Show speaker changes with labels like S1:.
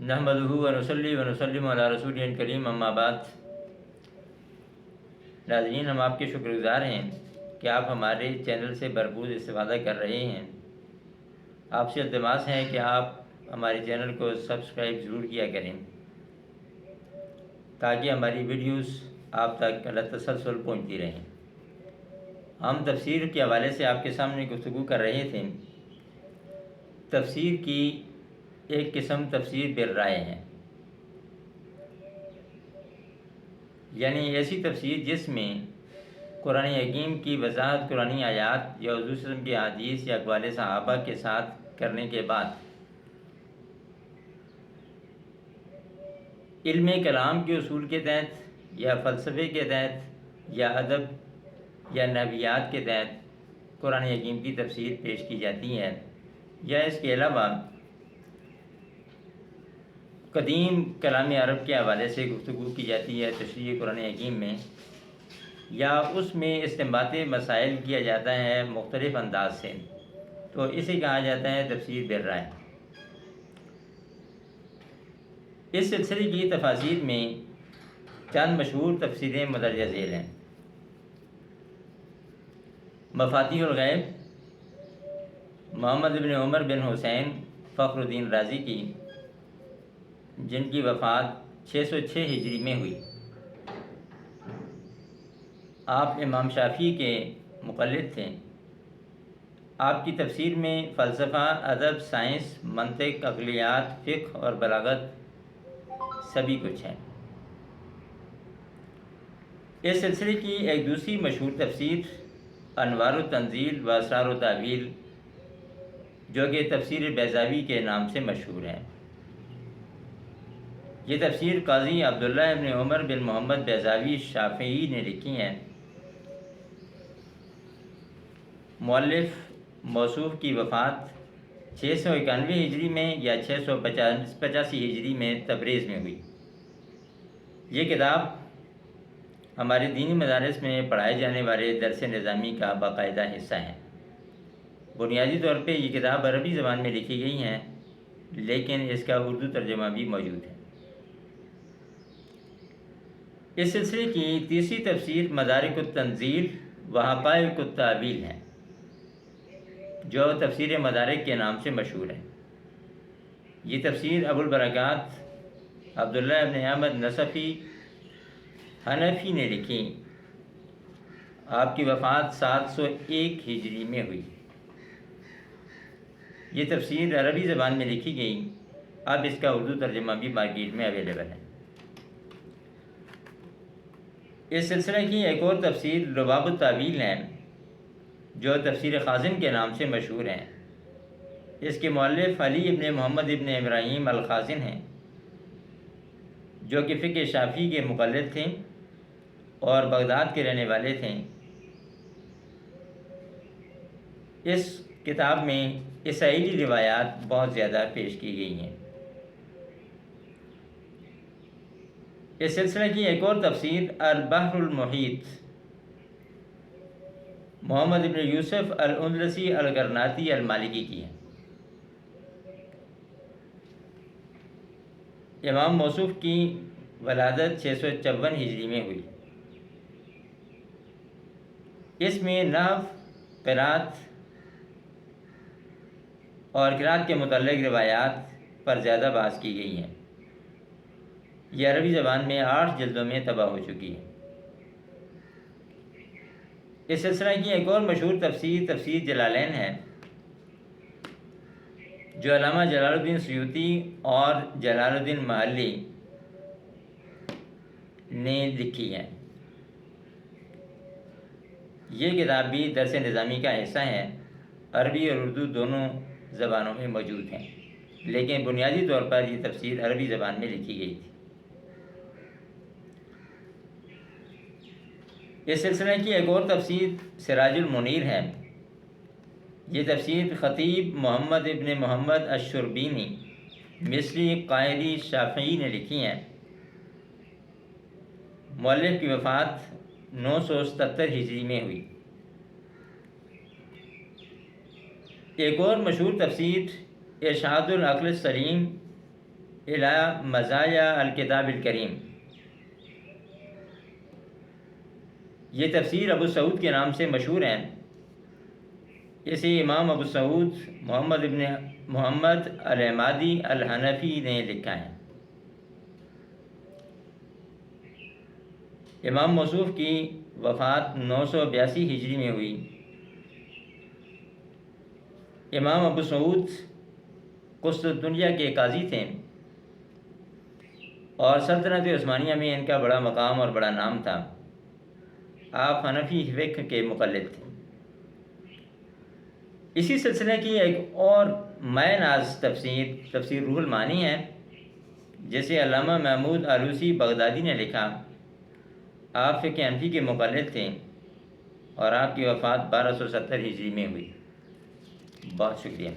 S1: नहमदुहु व नुसल्ली व नुसल्लिमु अला रसूलिल करीम अम्मा बाद। नाज़रीन, हम आपके शुक्रगुज़ार हैं कि आप हमारे चैनल से भरपूर इस्तेफ़ादा कर रहे हैं। आपसे इल्तिमास है कि आप हमारे चैनल को सब्सक्राइब ज़रूर किया करें ताकि हमारी वीडियोस आप तक तसलसल पहुँचती रहें। हम तफसीर के हवाले से आपके सामने गुफ्तगू कर रहे थे। तफसीर की एक किस्म तफसीर बिल राय है, यानी ऐसी तफसीर जिसमें कुरान हकीम की वजाहत कुरानी आयात या हुज़ूर सल्लल्लाहु अलैहि वसल्लम की हदीस या अक़वाल सहाबा के साथ करने के बाद इल्म कलाम के उसूल के तहत या फ़लसफ़े के तहत या अदब या नहवियात के तहत कुरान हकीम की तफसीर पेश की जाती है, या इसके अलावा कदीम कलाम अरब के हवाले से गुफ्तगू की जाती है तशरीह कुरान हकीम में, या उसमें इस्तिंबात मसाइल किया जाता है मुख्तलिफ़ अंदाज से, तो इसे कहा जाता है तफसीर बिल राय। इस सिलसिले की तफासीर में चंद मशहूर तफसीरें मदरजा ज़ेल हैं। मफातिहुल गैब मोहम्मद इब्न उमर बिन हुसैन फ़खरुद्दीन राज़ी की, जिनकी वफ़ात 606 हिजरी में हुई। आप इमाम शाफ़ी के मुक़ल्लिद थे। आपकी तफसीर में फ़लसफ़ा, अदब, साइंस, मंतिक़, अक़लियात, फ़िक़्ह और बलागत सभी कुछ है। इस सिलसिले की एक दूसरी मशहूर तफसीर अनवार तंज़ील व असरार तावील, जो कि तफसीर बैज़ावी के नाम से मशहूर है। ये तफसीर काज़ी अब्दुल्लाह इब्न उमर बिन मोहम्मद बैज़ावी शाफ़िई ने लिखी हैं। मुअल्लिफ़ मौसूफ़ की वफ़ात 691 हिजरी में या 685 हिजरी में तबरेज़ में हुई। ये किताब हमारे दीनी मदारिस में पढ़ाए जाने वाले दरस निज़ामी का बाकायदा हिस्सा है। बुनियादी तौर पे ये किताब अरबी ज़बान में लिखी गई हैं, लेकिन इसका उर्दू तर्जुमा भी मौजूद है। इस सिलसिले की तीसरी तफसीर मदारिकुत तंज़ील व हक़ाइक़ुत तावील है, जो तफसीर मदारिक के नाम से मशहूर है। ये तफसीर अबुल बरक़ात अब्दुल्लाह इब्न अहमद नसफ़ी हनफ़ी ने लिखी। आपकी वफ़ात 701 हिजरी में हुई। ये तफसीर अरबी ज़बान में लिखी गई। अब इसका उर्दू तर्जुमा भी मार्केट में अवेलेबल है। इस सिलसिले की एक और तफसीर लुबाबुत तावील है, जो तफसीर ख़ाज़िन के नाम से मशहूर है। इसके मुअल्लिफ़ अली इब्न मोहम्मद इब्न इब्राहीम अल ख़ाज़िन हैं, जो कि फ़िक़्ह शाफ़ी के मुक़ल्लिद थे और बगदाद के रहने वाले थे। इस किताब में इसराइली रिवायात बहुत ज़्यादा पेश की गई हैं। इस सिलसिले की एक और तफसीर अल बहरुल मुहीत मोहम्मद इब्न यूसुफ़ अल उंदलसी अल गरनाती अल मालिकी की है। इमाम मौसूफ़ की वलादत 654 हिजरी में हुई। इसमें नहव, क़िरात और क़िरात के मुतल्लिक़ रिवायात पर ज़्यादा बात की गई हैं। यह अरबी ज़बान में 8 जल्दों में तबाह हो चुकी है। इस सिलसिले की एक और मशहूर तफसीर तफसीर जलालैन है, जो अल्लामा जलालुद्दीन सयूती और जलालुद्दीन महल्ली ने लिखी है। ये किताब भी दरस निज़ामी का हिस्सा है। अरबी और उर्दू दोनों ज़बानों में मौजूद हैं, लेकिन बुनियादी तौर पर यह तफसीर अरबी ज़बान में लिखी गई थी। इस सिलसिले की एक और तफसीर सिराजुल मुनीर है। ये तफसीर ख़तीब मोहम्मद इब्न मोहम्मद अश-शुरबीनी मिस्री क़ायदी शाफ़िई ने लिखी हैं। मुअल्लिफ़ की वफ़ात 977 हिजरी में हुई। एक और मशहूर तफसीर इरशादुल अक़ल सलीम الی مزایا الکتاب الکریم، یہ تفسیر ابو سعود کے نام سے مشہور ہے۔ اسے امام ابو سعود محمد ابن محمد الحمادی الحنفی نے لکھا ہے۔ امام موصوف کی وفات 982 ہجری میں ہوئی۔ امام ابو سعود قسطنطنیہ کے قاضی تھے اور سلطنت عثمانیہ میں ان کا بڑا مقام اور بڑا نام تھا۔ آپ حنفی فقہ کے مقلد تھے۔ اسی سلسلے کی ایک اور مائع ناز تفسیر روح المعانی ہے، جسے علامہ محمود آلوسی بغدادی نے لکھا۔ آپ فقہ حنفی کے مقلد تھے اور آپ کی وفات 1270 ہجری میں ہوئی۔ بہت شکریہ۔